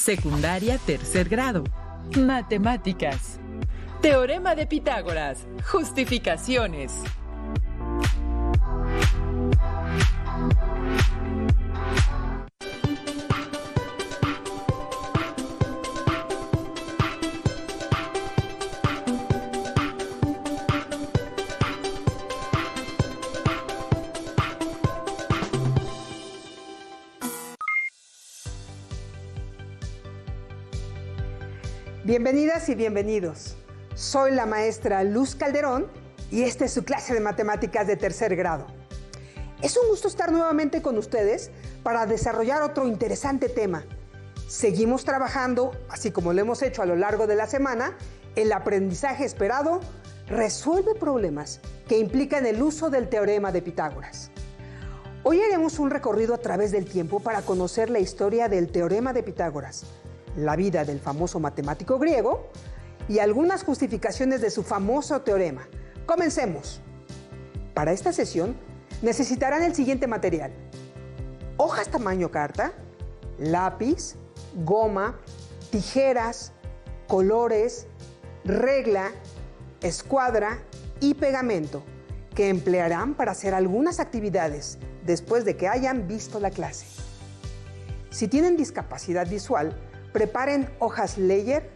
Secundaria, tercer grado. Matemáticas. Teorema de Pitágoras. Justificaciones. Bienvenidas y bienvenidos. Soy la maestra Luz Calderón y esta es su clase de matemáticas de tercer grado. Es un gusto estar nuevamente con ustedes para desarrollar otro interesante tema. Seguimos trabajando, así como lo hemos hecho a lo largo de la semana, el aprendizaje esperado resuelve problemas que implican el uso del teorema de Pitágoras. Hoy haremos un recorrido a través del tiempo para conocer la historia del teorema de Pitágoras, la vida del famoso matemático griego y algunas justificaciones de su famoso teorema. Comencemos. Para esta sesión necesitarán el siguiente material: hojas tamaño carta, lápiz, goma, tijeras, colores, regla, escuadra y pegamento, que emplearán para hacer algunas actividades después de que hayan visto la clase. Si tienen discapacidad visual, preparen hojas Leyer,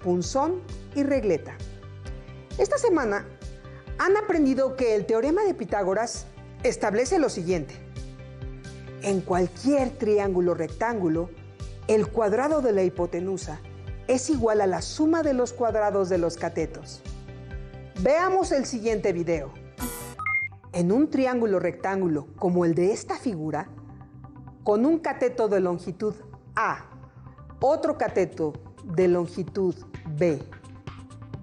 punzón y regleta. Esta semana han aprendido que el teorema de Pitágoras establece lo siguiente: en cualquier triángulo rectángulo, el cuadrado de la hipotenusa es igual a la suma de los cuadrados de los catetos. Veamos el siguiente video. En un triángulo rectángulo como el de esta figura, con un cateto de longitud A, otro cateto de longitud B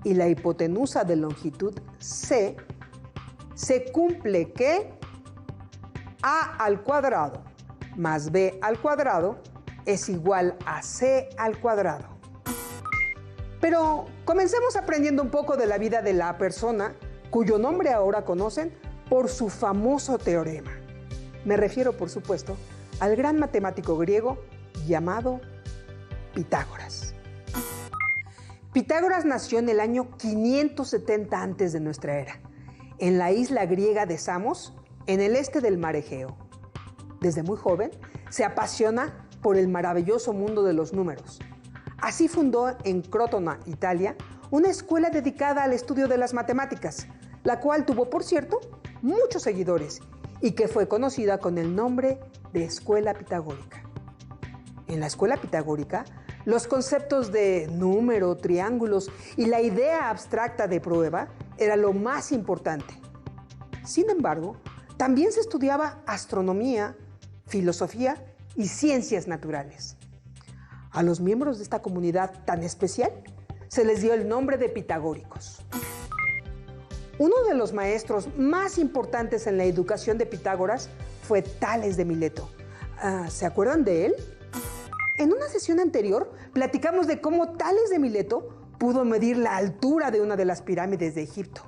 y la hipotenusa de longitud C, se cumple que A al cuadrado más B al cuadrado es igual a C al cuadrado. Pero comencemos aprendiendo un poco de la vida de la persona cuyo nombre ahora conocen por su famoso teorema. Me refiero, por supuesto, al gran matemático griego llamado Pitágoras. Pitágoras nació en el año 570 antes de nuestra era, en la isla griega de Samos, en el este del mar Egeo. Desde muy joven se apasiona por el maravilloso mundo de los números. Así fundó en Crotona, Italia, una escuela dedicada al estudio de las matemáticas, la cual tuvo, por cierto, muchos seguidores y que fue conocida con el nombre de Escuela Pitagórica. En la escuela pitagórica, los conceptos de número, triángulos y la idea abstracta de prueba era lo más importante. Sin embargo, también se estudiaba astronomía, filosofía y ciencias naturales. A los miembros de esta comunidad tan especial se les dio el nombre de pitagóricos. Uno de los maestros más importantes en la educación de Pitágoras fue Tales de Mileto. ¿Se acuerdan de él? En una sesión anterior platicamos de cómo Tales de Mileto pudo medir la altura de una de las pirámides de Egipto,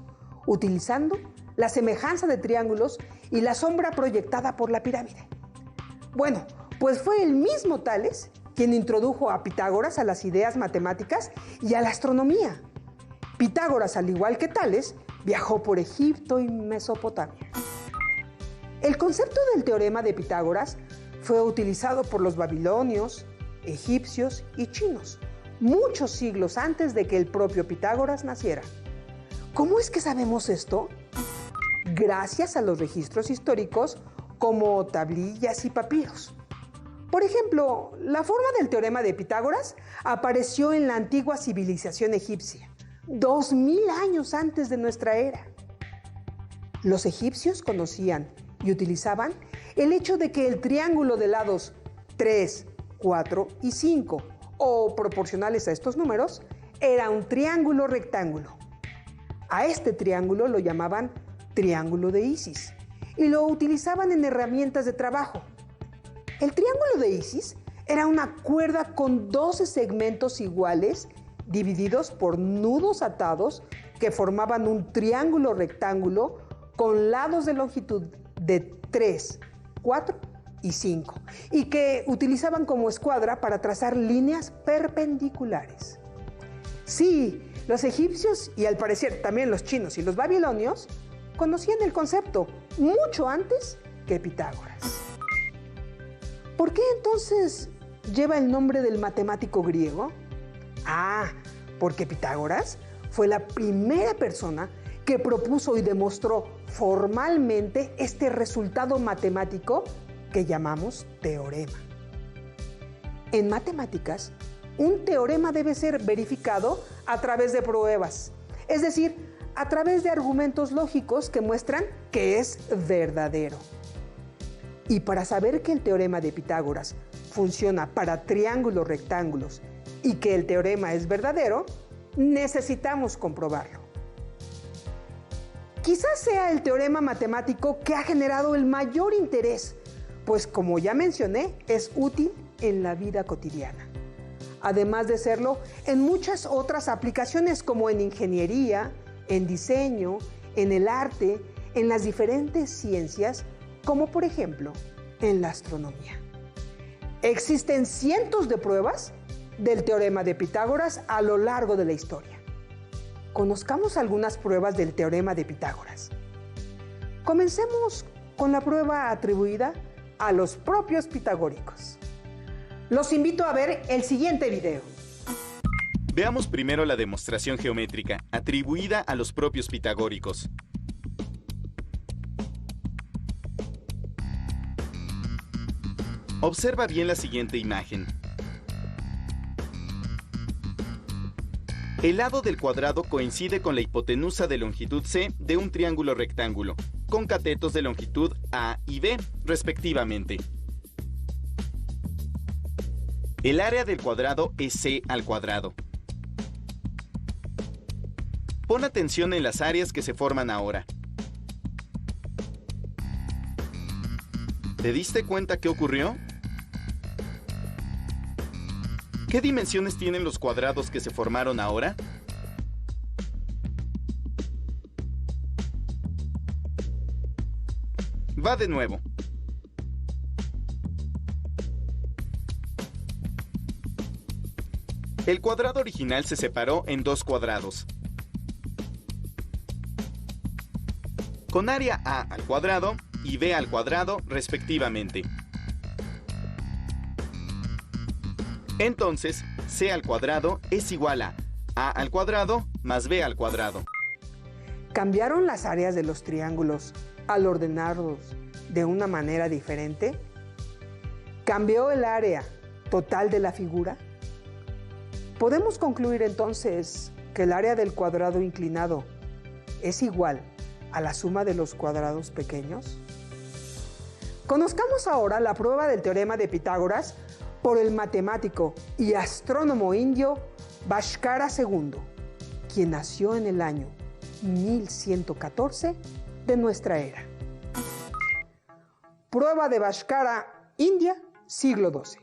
utilizando la semejanza de triángulos y la sombra proyectada por la pirámide. Bueno, pues fue el mismo Tales quien introdujo a Pitágoras a las ideas matemáticas y a la astronomía. Pitágoras, al igual que Tales, viajó por Egipto y Mesopotamia. El concepto del teorema de Pitágoras fue utilizado por los babilonios, egipcios y chinos, muchos siglos antes de que el propio Pitágoras naciera. ¿Cómo es que sabemos esto? Gracias a los registros históricos como tablillas y papiros. Por ejemplo, la forma del teorema de Pitágoras apareció en la antigua civilización egipcia, 2000 años antes de nuestra era. Los egipcios conocían y utilizaban el hecho de que el triángulo de lados 3, 4 y 5, o proporcionales a estos números, era un triángulo rectángulo. A este triángulo lo llamaban triángulo de Isis y lo utilizaban en herramientas de trabajo. El triángulo de Isis era una cuerda con 12 segmentos iguales divididos por nudos atados que formaban un triángulo rectángulo con lados de longitud de 3, 4 y 5, y que utilizaban como escuadra para trazar líneas perpendiculares. Sí, los egipcios y al parecer también los chinos y los babilonios conocían el concepto mucho antes que Pitágoras. ¿Por qué entonces lleva el nombre del matemático griego? Porque Pitágoras fue la primera persona que propuso y demostró formalmente este resultado matemático que llamamos teorema. En matemáticas, un teorema debe ser verificado a través de pruebas, es decir, a través de argumentos lógicos que muestran que es verdadero. Y para saber que el teorema de Pitágoras funciona para triángulos rectángulos y que el teorema es verdadero, necesitamos comprobarlo. Quizás sea el teorema matemático que ha generado el mayor interés, pues como ya mencioné, es útil en la vida cotidiana. Además de serlo en muchas otras aplicaciones como en ingeniería, en diseño, en el arte, en las diferentes ciencias, como por ejemplo en la astronomía. Existen cientos de pruebas del teorema de Pitágoras a lo largo de la historia. Conozcamos algunas pruebas del teorema de Pitágoras. Comencemos con la prueba atribuida a los propios pitagóricos. Los invito a ver el siguiente video. Veamos primero la demostración geométrica atribuida a los propios pitagóricos. Observa bien la siguiente imagen. El lado del cuadrado coincide con la hipotenusa de longitud C de un triángulo rectángulo, con catetos de longitud A y B, respectivamente. El área del cuadrado es C al cuadrado. Pon atención en las áreas que se forman ahora. ¿Te diste cuenta qué ocurrió? ¿Qué dimensiones tienen los cuadrados que se formaron ahora? Va de nuevo. El cuadrado original se separó en dos cuadrados, con área A al cuadrado y B al cuadrado, respectivamente. Entonces, C al cuadrado es igual a A al cuadrado más B al cuadrado. ¿Cambiaron las áreas de los triángulos al ordenarlos de una manera diferente? ¿Cambió el área total de la figura? ¿Podemos concluir entonces que el área del cuadrado inclinado es igual a la suma de los cuadrados pequeños? Conozcamos ahora la prueba del teorema de Pitágoras por el matemático y astrónomo indio Bhaskara II, quien nació en el año 1114 de nuestra era. Prueba de Bhaskara, India, siglo XII.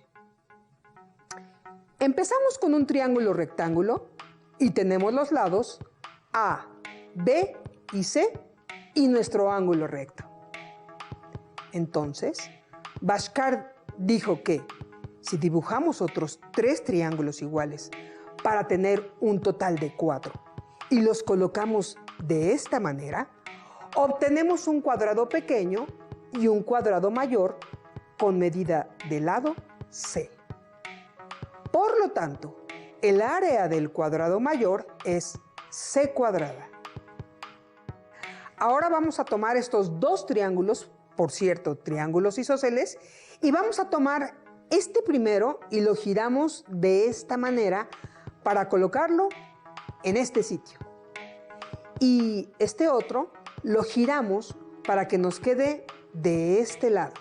Empezamos con un triángulo rectángulo y tenemos los lados A, B y C y nuestro ángulo recto. Entonces, Bhaskara dijo que si dibujamos otros 3 triángulos iguales para tener un total de 4 y los colocamos de esta manera, obtenemos un cuadrado pequeño y un cuadrado mayor con medida de lado C. Por lo tanto, el área del cuadrado mayor es C cuadrada. Ahora vamos a tomar estos 2 triángulos, por cierto, triángulos isósceles, y vamos a tomar este primero y lo giramos de esta manera para colocarlo en este sitio. Y este otro lo giramos para que nos quede de este lado.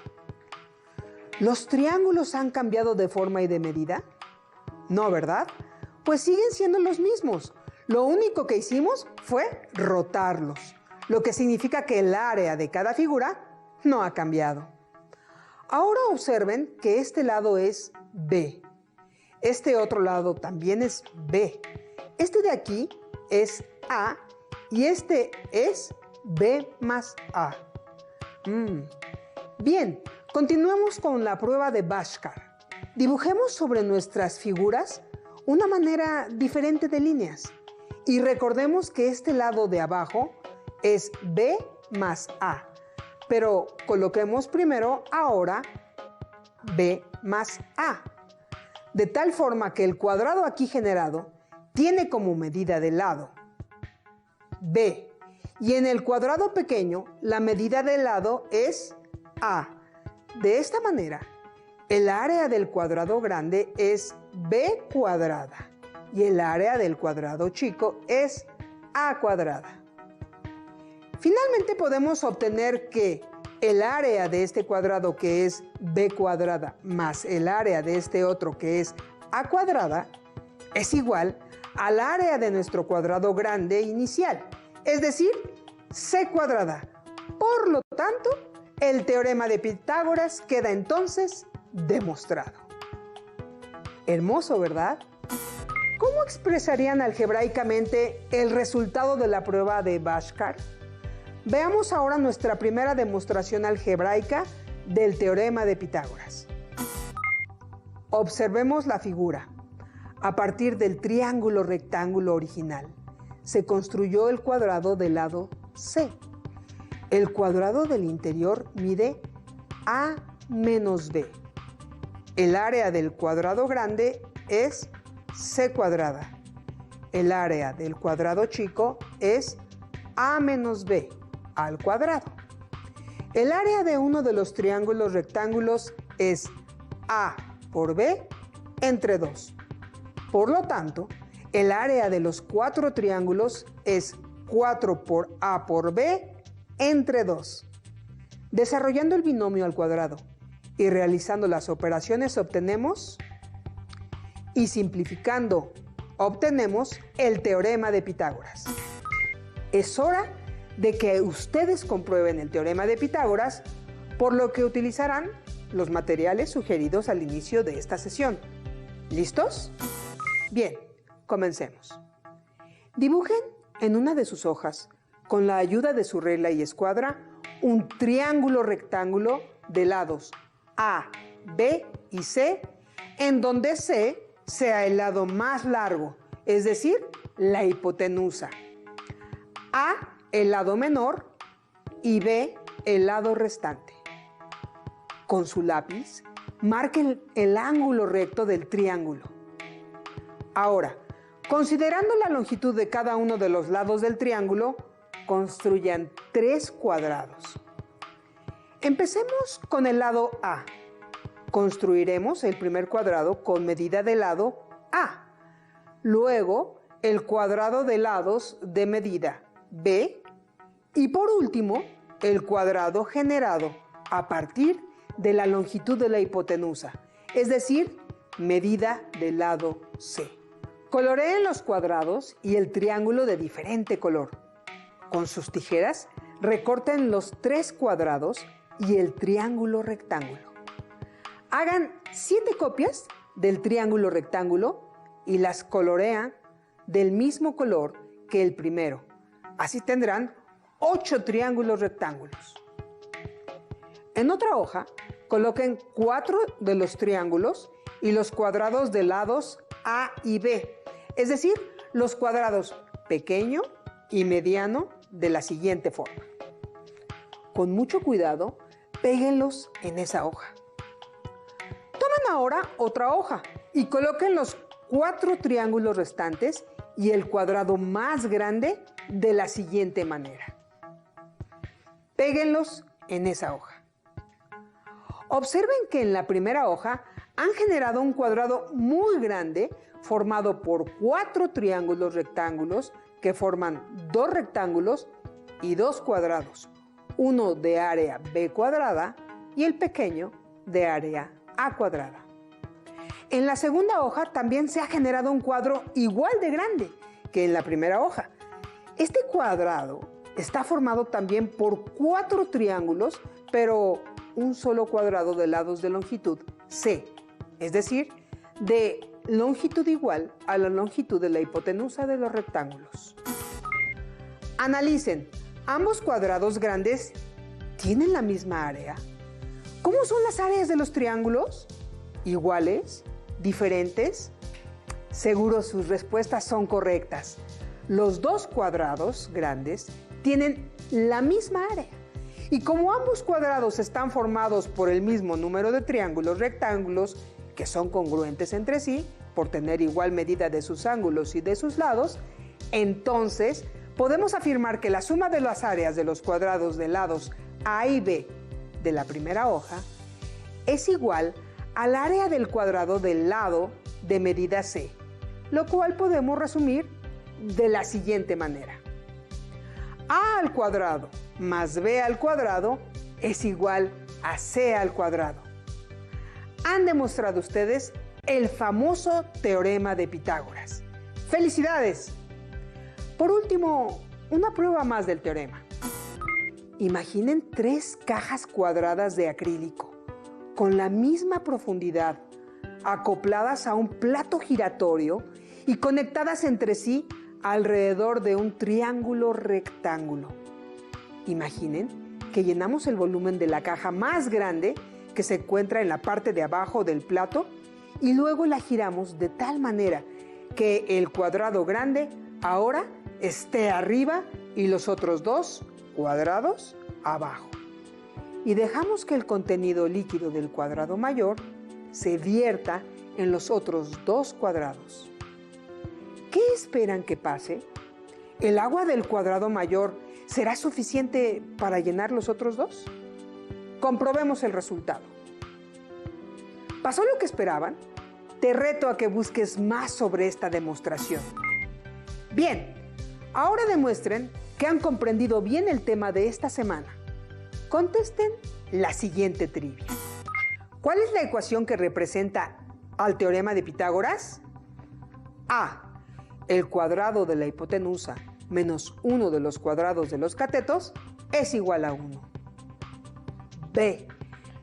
¿Los triángulos han cambiado de forma y de medida? No, ¿verdad? Pues siguen siendo los mismos. Lo único que hicimos fue rotarlos, lo que significa que el área de cada figura no ha cambiado. Ahora observen que este lado es B. Este otro lado también es B. Este de aquí es A y este es B más A. Bien, Continuemos con la prueba de Bhaskar. Dibujemos sobre nuestras figuras una manera diferente de líneas y recordemos que este lado de abajo es B más A, pero coloquemos primero ahora B más A, de tal forma que el cuadrado aquí generado tiene como medida del lado B y en el cuadrado pequeño la medida del lado es A. De esta manera, el área del cuadrado grande es B cuadrada y el área del cuadrado chico es A cuadrada. Finalmente podemos obtener que el área de este cuadrado que es B cuadrada más el área de este otro que es A cuadrada es igual al área de nuestro cuadrado grande inicial, es decir, C cuadrada. Por lo tanto, el teorema de Pitágoras queda entonces demostrado. Hermoso, ¿verdad? ¿Cómo expresarían algebraicamente el resultado de la prueba de Bhaskar? Veamos ahora nuestra primera demostración algebraica del teorema de Pitágoras. Observemos la figura. A partir del triángulo rectángulo original, se construyó el cuadrado del lado C. El cuadrado del interior mide A menos B. El área del cuadrado grande es C cuadrada. El área del cuadrado chico es A menos B al cuadrado. El área de uno de los triángulos rectángulos es A por B entre 2. Por lo tanto, el área de los 4 triángulos es 4 por A por B entre 2. Desarrollando el binomio al cuadrado y realizando las operaciones obtenemos, y simplificando obtenemos el teorema de Pitágoras. Es hora de que ustedes comprueben el teorema de Pitágoras, por lo que utilizarán los materiales sugeridos al inicio de esta sesión. ¿Listos? Bien, comencemos. Dibujen en una de sus hojas, con la ayuda de su regla y escuadra, un triángulo rectángulo de lados A, B y C, en donde C sea el lado más largo, es decir, la hipotenusa, A el lado menor y B el lado restante. Con su lápiz, marquen el ángulo recto del triángulo. Ahora, considerando la longitud de cada uno de los lados del triángulo, construyan 3 cuadrados. Empecemos con el lado A. Construiremos el primer cuadrado con medida de lado A. Luego, el cuadrado de lados de medida B. Y por último, el cuadrado generado a partir de la longitud de la hipotenusa, es decir, medida del lado C. Coloreen los cuadrados y el triángulo de diferente color. Con sus tijeras, recorten los 3 cuadrados y el triángulo rectángulo. Hagan 7 copias del triángulo rectángulo y las colorean del mismo color que el primero. Así tendrán 8 triángulos rectángulos. En otra hoja, coloquen 4 de los triángulos y los cuadrados de lados A y B, es decir, los cuadrados pequeño y mediano de la siguiente forma. Con mucho cuidado, péguenlos en esa hoja. Tomen ahora otra hoja y coloquen los 4 triángulos restantes y el cuadrado más grande de la siguiente manera. Péguenlos en esa hoja. Observen que en la primera hoja han generado un cuadrado muy grande formado por 4 triángulos rectángulos que forman 2 rectángulos y 2 cuadrados, uno de área B cuadrada y el pequeño de área A cuadrada. En la segunda hoja también se ha generado un cuadro igual de grande que en la primera hoja. Este cuadrado está formado también por 4 triángulos, pero un solo cuadrado de lados de longitud C, es decir, de longitud igual a la longitud de la hipotenusa de los rectángulos. Analicen, ¿ambos cuadrados grandes tienen la misma área? ¿Cómo son las áreas de los triángulos? ¿Iguales? ¿Diferentes? Seguro sus respuestas son correctas. Los dos cuadrados grandes tienen la misma área. Y como ambos cuadrados están formados por el mismo número de triángulos rectángulos que son congruentes entre sí, por tener igual medida de sus ángulos y de sus lados, entonces podemos afirmar que la suma de las áreas de los cuadrados de lados A y B de la primera hoja es igual al área del cuadrado del lado de medida C, lo cual podemos resumir de la siguiente manera. A al cuadrado más B al cuadrado es igual a C al cuadrado. Han demostrado ustedes el famoso teorema de Pitágoras. ¡Felicidades! Por último, una prueba más del teorema. Imaginen 3 cajas cuadradas de acrílico con la misma profundidad, acopladas a un plato giratorio y conectadas entre sí alrededor de un triángulo rectángulo. Imaginen que llenamos el volumen de la caja más grande que se encuentra en la parte de abajo del plato y luego la giramos de tal manera que el cuadrado grande ahora esté arriba y los otros 2 cuadrados abajo. Y dejamos que el contenido líquido del cuadrado mayor se vierta en los otros 2 cuadrados. ¿Qué esperan que pase? ¿El agua del cuadrado mayor será suficiente para llenar los otros 2? Comprobemos el resultado. ¿Pasó lo que esperaban? Te reto a que busques más sobre esta demostración. Bien, ahora demuestren que han comprendido bien el tema de esta semana. Contesten la siguiente trivia. ¿Cuál es la ecuación que representa al teorema de Pitágoras? A. El cuadrado de la hipotenusa menos 1 de los cuadrados de los catetos es igual a 1. B.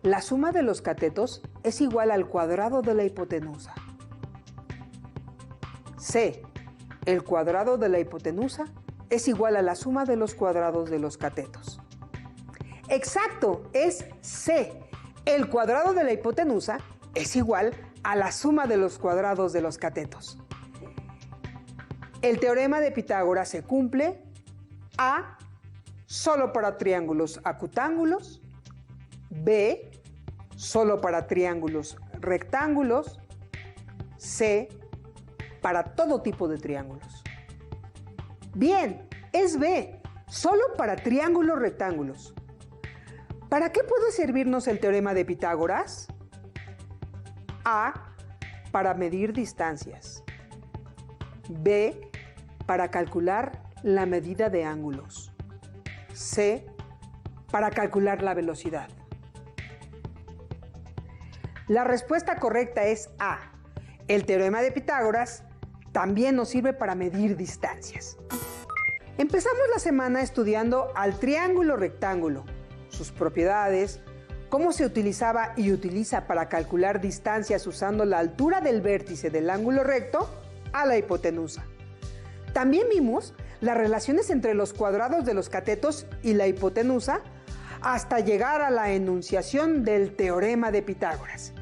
La suma de los catetos es igual al cuadrado de la hipotenusa. C. El cuadrado de la hipotenusa es igual a la suma de los cuadrados de los catetos. Exacto, es C. El cuadrado de la hipotenusa es igual a la suma de los cuadrados de los catetos. El teorema de Pitágoras se cumple: A. Solo para triángulos acutángulos. B. Solo para triángulos rectángulos. C. Para todo tipo de triángulos. Bien, es B. Solo para triángulos rectángulos. ¿Para qué puede servirnos el teorema de Pitágoras? A. Para medir distancias. B. Para calcular la medida de ángulos. C. Para calcular la velocidad. La respuesta correcta es A. El teorema de Pitágoras también nos sirve para medir distancias. Empezamos la semana estudiando al triángulo rectángulo, sus propiedades, cómo se utilizaba y utiliza para calcular distancias usando la altura del vértice del ángulo recto a la hipotenusa. También vimos las relaciones entre los cuadrados de los catetos y la hipotenusa hasta llegar a la enunciación del teorema de Pitágoras.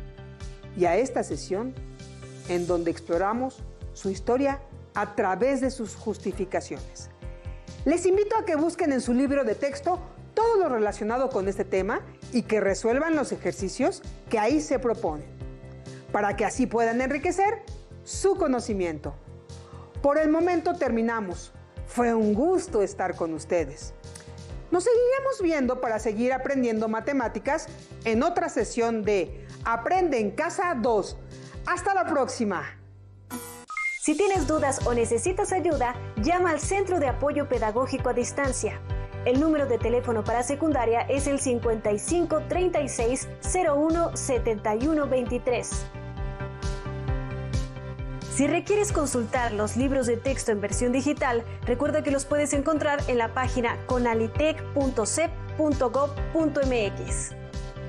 Y a esta sesión, en donde exploramos su historia a través de sus justificaciones. Les invito a que busquen en su libro de texto todo lo relacionado con este tema y que resuelvan los ejercicios que ahí se proponen, para que así puedan enriquecer su conocimiento. Por el momento terminamos. Fue un gusto estar con ustedes. Nos seguiremos viendo para seguir aprendiendo matemáticas en otra sesión de Aprende en Casa 2. ¡Hasta la próxima! Si tienes dudas o necesitas ayuda, llama al Centro de Apoyo Pedagógico a Distancia. El número de teléfono para secundaria es el 55 36 01 71 23. Si requieres consultar los libros de texto en versión digital, recuerda que los puedes encontrar en la página conalitec.cep.gov.mx.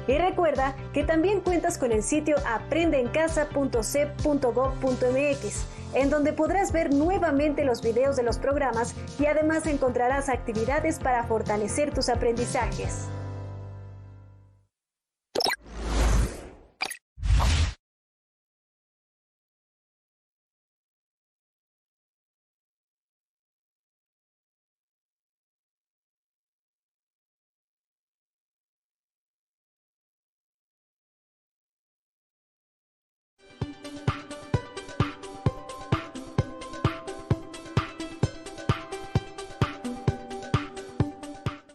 Y recuerda que también cuentas con el sitio aprendeencasa.cep.gov.mx, en donde podrás ver nuevamente los videos de los programas y además encontrarás actividades para fortalecer tus aprendizajes.